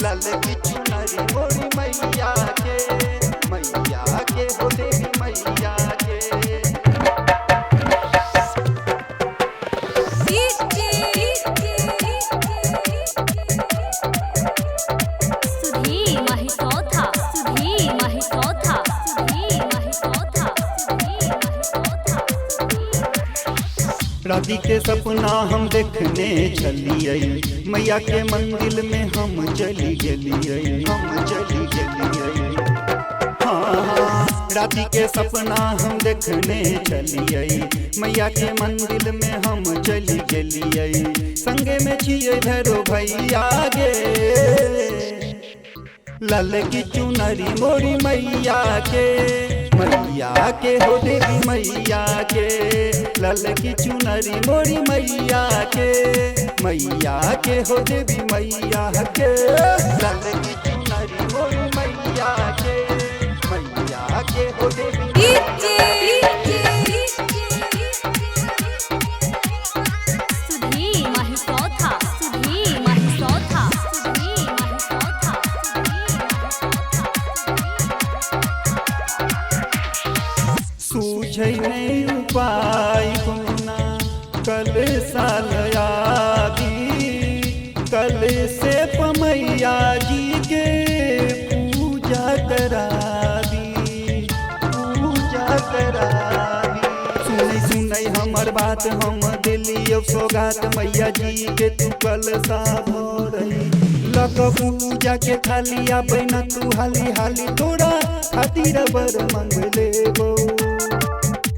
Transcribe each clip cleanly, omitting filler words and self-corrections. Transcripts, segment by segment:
लाल की चुनरी मोरी मैया के हो देवी मैया के। राधी के सपना हम देखने चलिए, मैया के मंदिर में हम चली गेलिए। हाँ, राधी के सपना हम देखने चलिए, मैया के मंदिर में हम चली गेलिए। संगे में छिए भैरो भैया गे, लाल की चुनरी मोरी मैया के हो देवी मैया के। लाल की चुनरी मोरी मैया के हो देवी मैया के। लाल की चुनरी मोरी मैया के हो देवी सूझे नहीं उपाय गुना कल साल कल से पमैया जी के पूजा करा दी। सुनै हमर बात हम दिलियो सौगात मैया जी के तू कल सा भोरई लग पूजा के थालिया बन तू हाली हाली तोरा खातिर बर मंग लेबो।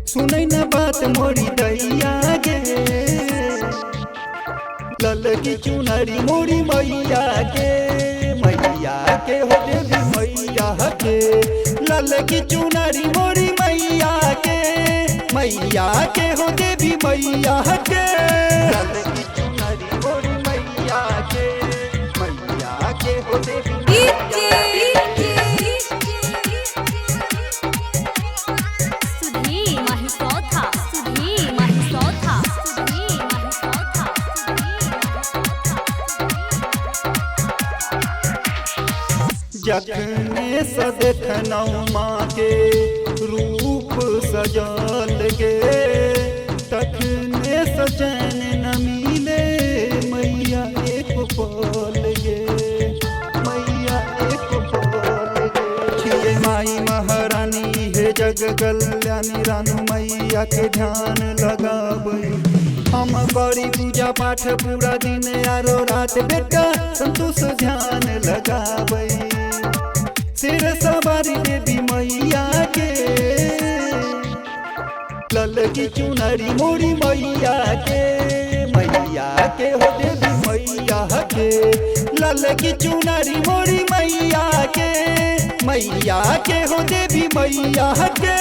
सुनै न बात मोरी दैया गे, लाल की चुनरी मोरी मैया के हो देवी मैया के। लाल की चुनरी मोरी मैया के हो देवी मैया के। लाल की चुनरी मोरी मैया के हो देवी जखने से देखनौ माँ के रूप सजल गे, तखने से चैन न मिले मैया एक पल गे। छिए माई महारानी हे जग कल्याणी रानू मैया के ध्यान लगाबै। हम करी पूजा पाठ पूरा दिन आरो रात बेटा संतोष ध्यान लगाबै। सिर सवारी देवी मैया के, लाल की चुनरी मोरी मैया के हो देवी मैया के। लाल की चुनरी मोरी मैया के हो देवी मैया के।